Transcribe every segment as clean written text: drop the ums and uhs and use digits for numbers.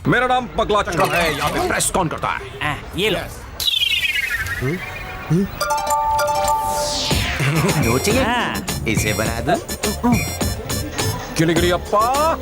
मेरा नाम पगला चक्कर है। यहाँ पे प्रेस कौन करता है? ये लो। दो चाहिए? इसे बना दो। गिली अप्पा।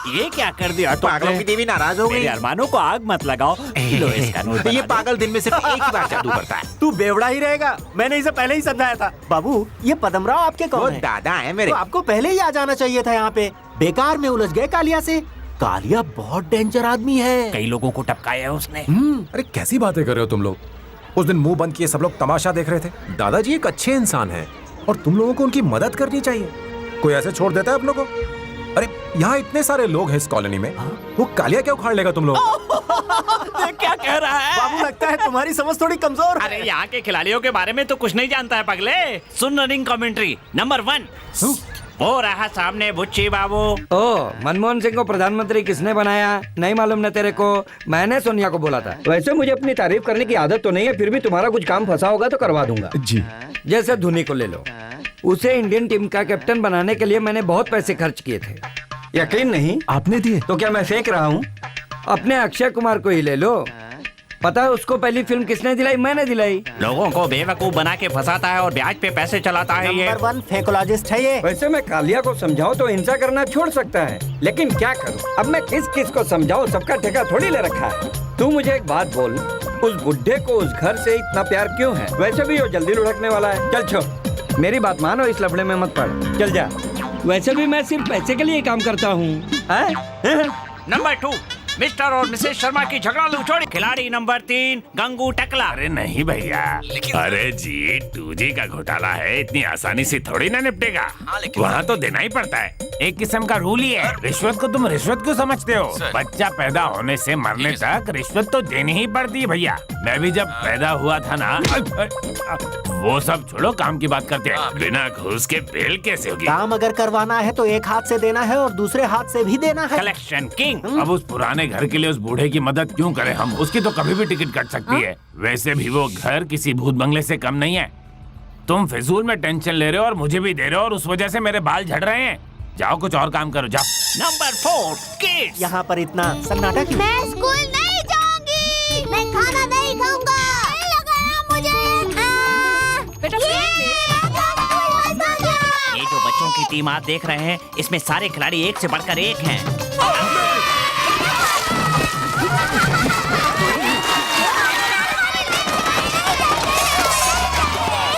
ये क्या कर दिया? पागलों की देवी नाराज हो गई। मेरे अरमानों को आग मत लगाओ। लो इसका नोट बना ये दो। पागल दिन में सिर्फ एक ही बार जादू करता है। तू बेवड़ा ही रहेगा, मैंने इसे पहले ही समझाया था। बाबू, ये पदमराव आपके वो कौन है? दादा है मेरे। तो आपको पहले ही आ जाना चाहिए था यहाँ पे। बेकार में उलझ गए कालिया से। कालिया बहुत डेंजर आदमी है। कई लोगों को टपकाया है उसने। अरे कैसी बातें कर रहे हो तुम लोग? उस दिन मुंह बंद किए सब लोग तमाशा देख रहे थे। दादाजी एक अच्छे इंसान हैं और तुम लोगों को उनकी मदद करनी चाहिए। कोई ऐसे छोड़ देता है अपनों को? अरे यहाँ इतने सारे लोग हैं इस कॉलोनी में, वो कालिया क्या उखाड़ लेगा तुम लोग? क्या कह रहा है? बाबू, लगता है तुम्हारी समझ थोड़ी कमजोर है। अरे यहाँ के खिलाड़ियों के बारे में तो कुछ नहीं जानता है पगले। सुन रनिंग कमेंट्री नंबर 1। वो रहा सामने बुच्ची बाबू। ओ, मनमोहन सिंह को प्रधानमंत्री किसने बनाया? नहीं मालूम न तेरे को? मैंने सोनिया को बोला था। वैसे मुझे अपनी तारीफ करने की आदत तो नहीं है, फिर भी तुम्हारा कुछ काम फंसा होगा तो करवा दूंगा जी। जैसे धोनी को ले लो, उसे इंडियन टीम का कैप्टन बनाने के लिए मैंने बहुत पैसे खर्च किए थे। यकीन नहीं? आपने दिए? तो क्या मैं फेंक रहा हूँ? अपने अक्षय कुमार को ही ले लो। पता है उसको पहली फिल्म किसने दिलाई? मैंने दिलाई। लोगों को बेवकूफ बना के फंसाता है और ब्याज पे पैसे चलाता है ये। नंबर 1 फेकोलॉजिस्ट है ये। वैसे मैं कालिया को समझाऊं तो हिंसा करना छोड़ सकता है, लेकिन क्या करूं? अब मैं किस किस को समझाऊं? सबका ठेका थोड़ी ले रखा है। तू मुझे एक बात बोल, उस बुढ़े को उस घर से इतना प्यार क्यों है? वैसे भी वो जल्दी लुढ़कने वाला है। चल छोड़, मेरी बात मानो, इस लफड़े में मत पड़। चल जा। वैसे भी मैं सिर्फ पैसे के लिए काम करता हूँ। नंबर 2 मिस्टर और मिसेस शर्मा की झगड़ालू जोड़ी। खिलाड़ी नंबर 3 गंगू टकला। अरे नहीं भैया, अरे जी 2G का घोटाला है, इतनी आसानी से थोड़ी ना निपटेगा। वहाँ तो देना ही पड़ता है, एक किस्म का रूल ही है। रिश्वत को तुम रिश्वत क्यों समझते हो? बच्चा पैदा होने से मरने तक रिश्वत तो देनी ही पड़ती है भैया। मैं भी जब पैदा हुआ था ना, वो सब छोड़ो, काम की बात करते हैं। बिना घूस के बेल कैसे होगी? काम अगर करवाना है तो एक हाथ से देना है और दूसरे हाथ से भी देना है। Collection king. अब उस पुराने घर के लिए उस बूढ़े की मदद क्यों करें हम? उसकी तो कभी भी टिकट कट सकती है। वैसे भी वो घर किसी भूत बंगले से कम नहीं है। तुम फिजूल में टेंशन ले रहे हो और मुझे भी दे रहे हो, और उस वजह से मेरे बाल झड़ रहे हैं। जाओ कुछ और काम करो, जाओ। Number 4 kids. यहाँ पर इतना सन्नाटा क्यों? मैं स्कूल नहीं जाऊंगी, मैं खाना नहीं खाऊंगा। नहीं लगाया मुझे। बेटा ये जो बच्चों की टीम आप देख रहे हैं, इसमें सारे खिलाड़ी एक से बढ़कर एक हैं।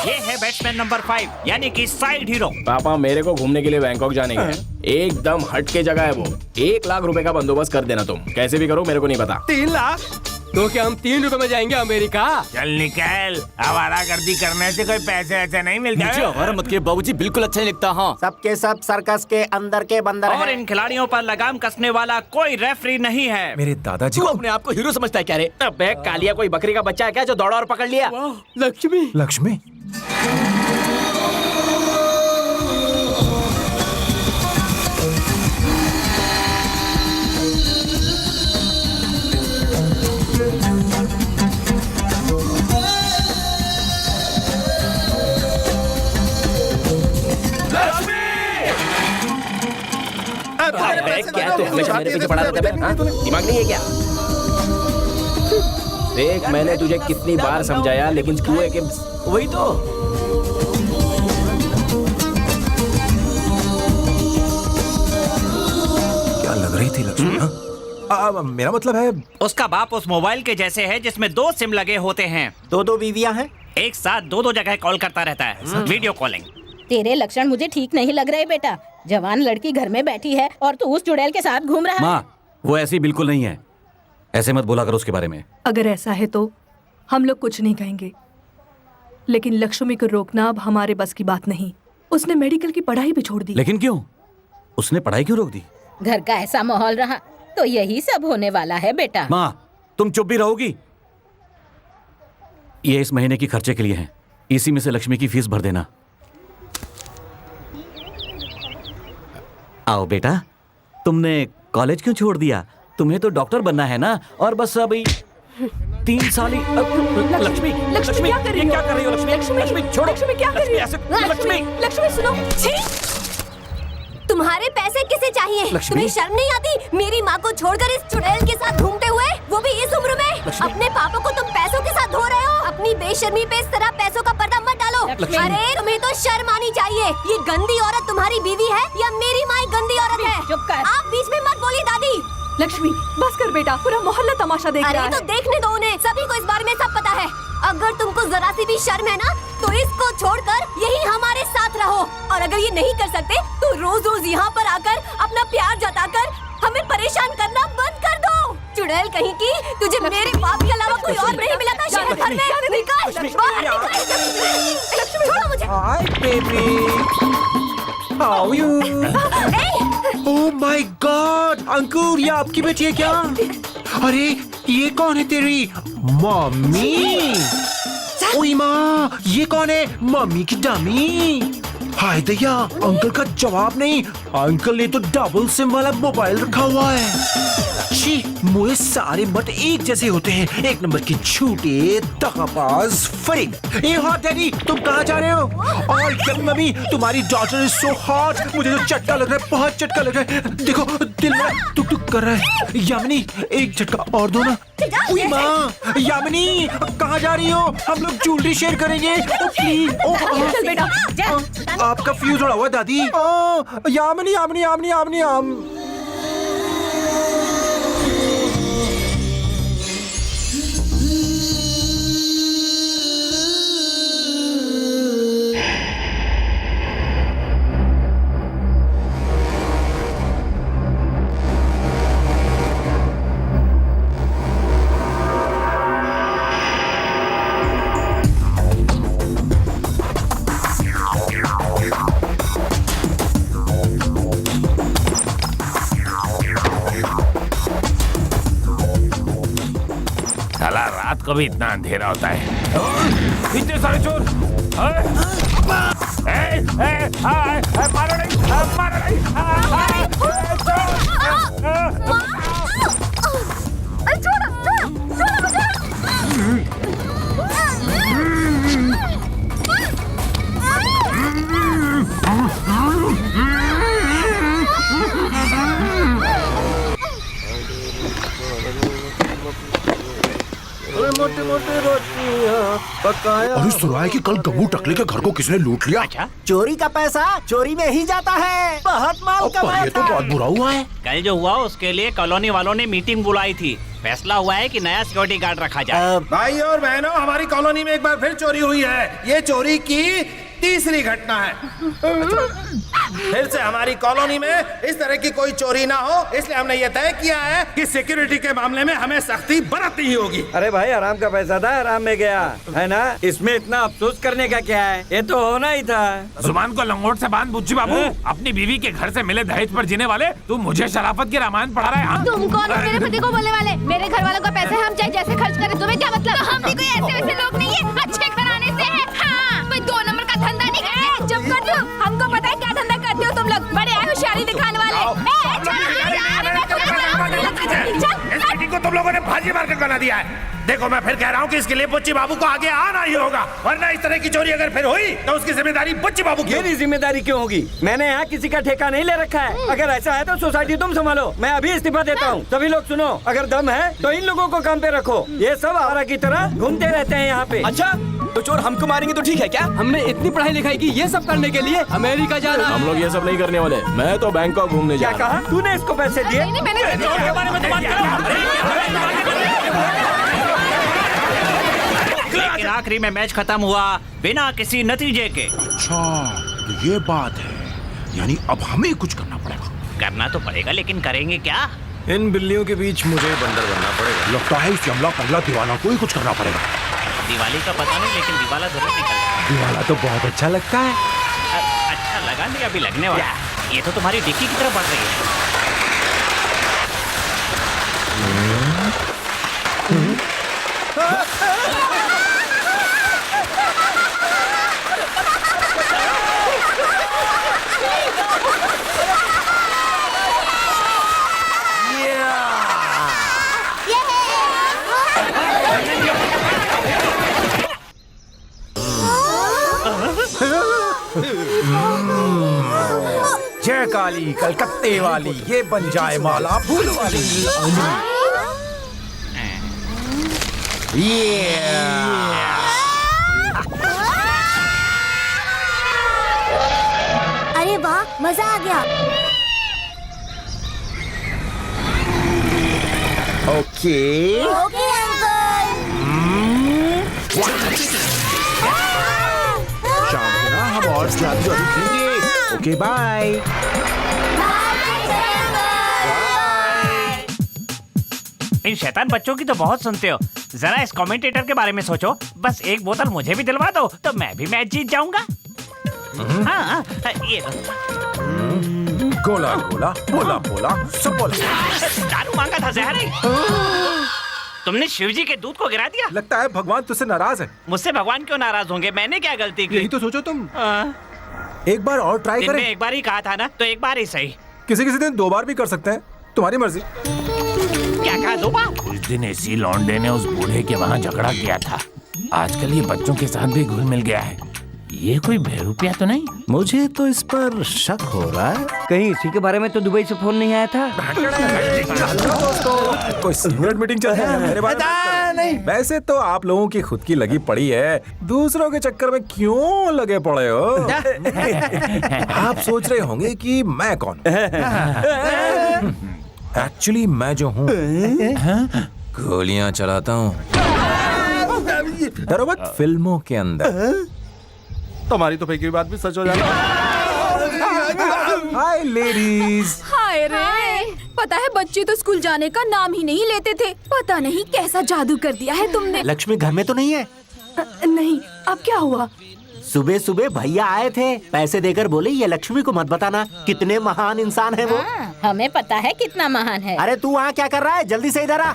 ये है बैट्समैन नंबर 5, यानी कि साइड हीरो। पापा, मेरे को घूमने के लिए बैंकॉक जाने का है। एकदम हट के जगह है वो। 1 लाख रुपए का बंदोबस्त कर देना तुम, कैसे भी करो, मेरे को नहीं पता। 3 लाख? तो क्या हम 3 रुपए में जाएंगे अमेरिका? चल निकल, आवारागर्दी करने से कोई पैसे ऐसे नहीं मिलते। मुझे आवारा मत किए बाबूजी, बिल्कुल अच्छा नहीं लगता। हाँ, सबके सब सर्कस के अंदर के बंदर और हैं। इन खिलाड़ियों पर लगाम कसने वाला कोई रेफरी नहीं है। मेरे दादाजी तू को अपने आप को हीरो समझता है क्या रे? अबे कालिया कोई बकरी का बच्चा है क्या जो दौड़ा और पकड़ लिया? लक्ष्मी। लक्ष्मी। अबे क्या तू हमेशा मेरे पीछे पड़ा रहता है? हाँ? दिमाग नहीं है क्या? देख, मैंने तुझे कितनी बार समझाया, लेकिन तू है कि वही तो। क्या लग रही थी लक्ष्मी? मेरा मतलब है उसका बाप उस मोबाइल के जैसे है जिसमें 2 सिम लगे होते हैं। 2 बीवियां हैं। एक साथ 2 जगह कॉल करता रहता है, वीडियो कॉलिंग। तेरे लक्षण मुझे ठीक नहीं लग रहे बेटा। जवान लड़की घर में बैठी है और तू उस चुड़ैल के साथ घूम रहा है। माँ, वो ऐसी बिल्कुल नहीं है। ऐसे मत बोला करो उसके बारे में। अगर ऐसा है तो हम लोग कुछ नहीं कहेंगे, लेकिन लक्ष्मी को रोकना अब हमारे बस की बात नहीं। उसने मेडिकल की पढ़ाई भी छोड़ दी। लेकिन क्यों? उसने पढ़ाई क्यों रोक दी? घर का ऐसा माहौल रहा तो यही सब होने वाला है बेटा। माँ, तुम चुप भी रहोगी? ये इस महीने की खर्चे के लिए है, इसी में से लक्ष्मी की फीस भर देना। आओ बेटा, तुमने कॉलेज क्यों छोड़ दिया? तुम्हें तो डॉक्टर बनना है ना, और बस अभी 3 साल ही। लक्ष्मी, लक्ष्मी क्या कर रही हो? क्या कर रही हो लक्ष्मी? लक्ष्मी, लक्ष्मी छोड़ो। लक्ष्मी क्या कर रही हो? लक्ष्मी, लक्ष्मी सुनो। छी! तुम्हारे पैसे किसे चाहिए? तुम्हें शर्म नहीं आती मेरी माँ को छोड़कर इस चुड़ैल के साथ घूमते हुए, वो भी इस उम्र में? अपने पापा को तुम पैसों के साथ धो रहे हो। अपनी बेशर्मी पे इस तरह पैसों का पर्दा मत डालो। अरे तुम्हें तो शर्म आनी चाहिए। ये गंदी औरत तुम्हारी बीवी है या मेरी माँ गंदी औरत है? चुप कर। आप बीच में मत बोलिए दादी। लक्ष्मी बस कर बेटा, पूरा मोहल्ला तमाशा देख रहा अरे तो है। देखने दो उन्हें, सभी को इस बारे में सब पता है। अगर तुमको जरा सी भी शर्म है ना, तो इसको छोड़कर यही हमारे साथ रहो। और अगर ये नहीं कर सकते तो रोज रोज यहाँ पर आकर अपना प्यार जताकर हमें परेशान करना बंद कर दो। चुड़ैल कहीं की, तुझे मेरे बाप के अलावा कोई और नहीं मिला था शहर भर में? निकल बाहर निकल। छोड़ो मुझे। Hi baby, how you? Oh my god, Ankur ये आपकी बेटी है क्या? अरे ये कौन है तेरी मम्मी? ओए माँ, ये कौन है? मम्मी की डमी। हाय दया, अंकल का जवाब नहीं। अंकल ने तो डबल सिम वाला मोबाइल रखा हुआ है। छी, मुझे सारे मत एक जैसे होते हैं। एक नंबर की झूठे दगाबाज फरीद। ए हॉट डैडी, तुम कहाँ जा रहे हो? और यम्मी मम्मी, तुम्हारी डॉटर इज सो हॉट। मुझे तो चटका लग रहा है, बहुत चटका लग रहा है। देखो दिल मेरा टुक टुक कर रहा है। यामिनी एक झटका और दो ना। ओए माँ, यामिनी कहाँ जा रही हो? हम लोग ज्वेलरी शेयर करेंगे। ओ प्लीज। चल बेटा। आपका फ्यूज उड़ा हुआ है, दादी। यामिनी यामिनी यामिनी यामिनी साला रात को भी इतना अंधेरा होता है। इतने सारे चोर। मारो नहीं, मारो नहीं। मोटे मोटे रोटियां पकाया। अरे सुना है कि कल गंगू टकले के घर को किसने लूट लिया? अच्छा, चोरी का पैसा चोरी में ही जाता है। बहुत माल पर कमाया ये तो था। बहुत बुरा हुआ है। कल जो हुआ उसके लिए कॉलोनी वालों ने मीटिंग बुलाई थी। फैसला हुआ है कि नया सिक्योरिटी गार्ड रखा जाए। भाई और बहनों, हमारी कॉलोनी में एक बार फिर चोरी हुई है। ये चोरी की तीसरी घटना है। फिर से हमारी कॉलोनी में इस तरह की कोई चोरी ना हो, इसलिए हमने ये तय किया है कि सिक्योरिटी के मामले में हमें सख्ती बरतनी ही होगी। अरे भाई, आराम का पैसा था, आराम में गया है ना। इसमें इतना अफसोस करने का क्या है? ये तो होना ही था। जुबान को लंगोट से बांध बुच्ची बाबू। अपनी बीवी के घर से मिले दहेज पर जीने वाले तू मुझे शराफत की रामायण पढ़ा रहा है? हाँ? तुम कौन हो मेरे पति को बोलने वाले? मेरे घर वालों का पैसा हम चाहे जैसे खर्च करें, तुम्हें क्या मतलब? हम भी कोई ऐसे वैसे लोग नहीं है, अच्छे घराने से हैं। हाँ, कोई 2 नंबर का धंधा नहीं करते। चुप कर दो, हमको पता है क्या धंधा करते हो तुम लोग। बड़े होशियारी दिखाने वाले। इस मीटिंग को तुम लोगों ने बाजी मार कर बना दिया है। देखो, मैं फिर कह रहा हूँ कि इसके लिए बुच्ची बाबू को आगे आना ही होगा, वरना इस तरह की चोरी अगर फिर हुई तो उसकी जिम्मेदारी बुच्ची बाबू की। मेरी जिम्मेदारी क्यों होगी? मैंने यहाँ किसी का ठेका नहीं ले रखा है। अगर ऐसा है तो सोसाइटी तुम संभालो, मैं अभी इस्तीफा देता हूँ। सभी लोग सुनो, अगर दम है तो इन लोगों को काम पे रखो। ये सब आवारा की तरह घूमते रहते हैं यहाँ पे। अच्छा, तो चोर हमको मारेंगे तो ठीक है क्या? हमने इतनी पढ़ाई लिखाई की ये सब करने के लिए अमेरिका जाना है। हम लोग ये सब नहीं करने वाले। मैं तो बैंकॉक घूमने जा क्या रहा हूँ। कहा तूने? इसको पैसे दिए? चोर के बारे में तो बात लेकिन आखिरी में मैच खत्म हुआ बिना किसी नतीजे के। अच्छा, तो ये बात है। यानी अब हमें कुछ करना पड़ेगा। करना तो पड़ेगा, लेकिन करेंगे क्या? इन बिल्लियों के बीच मुझे बंदर बनना पड़ेगा। लगता है इस यमला पगला दीवाना को ही कुछ करना पड़ेगा। दिवाली का पता नहीं, लेकिन दिवाला जरूर निकल। दीवाना तो बहुत अच्छा लगता है। अच्छा लगा नहीं, अभी लगने वाला। ये तो तुम्हारी डिक्की की तरफ बढ़ रही है। जय काली कलकत्ते वाली, ये बन जाए माला फूल वाली। अरे वाह, मजा आ गया। Okay okay uncle. शाम को ना हम और जादू खेलेंगे। Okay bye. इन शैतान बच्चों की तो बहुत सुनते हो। जरा इस कमेंटेटर के बारे में सोचो। बस एक बोतल मुझे भी दिलवा दो तो मैं भी मैच जीत जाऊंगा। हाँ, ये गोला गोला बोला बोला सब बोला। दारू मांगा था जहर। तुमने शिवजी के दूध को गिरा दिया। लगता है भगवान तुझसे नाराज है। मुझसे भगवान क्यों नाराज होंगे? मैंने क्या गलती की? यही तो सोचो तुम। एक बार और ट्राई दिन में करें। एक बार ही कहा था ना, तो एक बार ही सही। किसी किसी दिन 2 बार भी कर सकते हैं, तुम्हारी मर्जी। क्या कहा 2 बार? उस दिन इसी लौंडे ने उस बूढ़े के वहाँ झगड़ा किया था। आजकल ये बच्चों के साथ भी घुल मिल गया है। ये कोई बेरुपया तो नहीं? मुझे तो इस पर शक हो रहा है। कहीं इसी के बारे में तो दुबई से फोन नहीं आया था? कोई सीक्रेट मीटिंग चल रही है मेरे बारे में? नहीं। वैसे तो आप लोगों की खुद की लगी पड़ी है, दूसरों के चक्कर में क्यों लगे पड़े हो? आप सोच रहे होंगे कि मैं कौन? एक्चुअली मैं जो हूँ गोलियां चलाता हूँ। डरो मत, फिल्मों के अंदर। तुम्हारी तो फेंकी हुई बात भी सच हो जाएगी। हाय लेडीज। हाय रे, पता है बच्चे तो स्कूल जाने का नाम ही नहीं लेते थे। पता नहीं कैसा जादू कर दिया है तुमने। लक्ष्मी घर में तो नहीं है? नहीं, अब क्या हुआ? सुबह सुबह भैया आए थे, पैसे देकर बोले ये लक्ष्मी को मत बताना, कितने महान इंसान है वो। हमें पता है कितना महान है। अरे तू वहाँ क्या कर रहा है? जल्दी से इधर आ।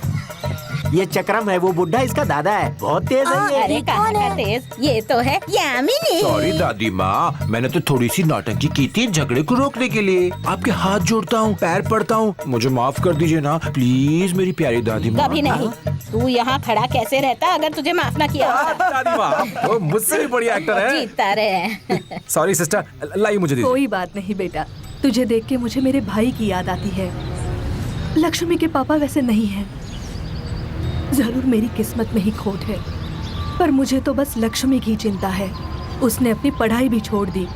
ये चक्रम है, वो बुढ़ा इसका दादा है, बहुत तेज है ये। अरे कहाँ का तेज? ये तो है यामिनी। सॉरी दादी माँ, मैंने तो थोड़ी सी नौटंकी की थी झगड़े को रोकने के लिए। आपके हाथ जोड़ता हूँ, पैर पड़ता हूँ, मुझे माफ कर दीजिए ना प्लीज मेरी प्यारी दादी माँ। कभी नहीं। तू यहाँ खड़ा कैसे रहता अगर तुझे माफ ना किया? दादी माँ, वो मुझसे भी बढ़िया एक्टर है। जीतता रहे। सॉरी सिस्टर, लाई मुझे दीजिए। कोई बात नहीं बेटा, तुझे देख के मुझे मेरे भाई की याद आती है। लक्ष्मी के पापा वैसे नहीं हैं। जरूर मेरी किस्मत में ही खोट है, पर मुझे तो बस लक्ष्मी की चिंता है। उसने अपनी पढ़ाई भी छोड़ दी।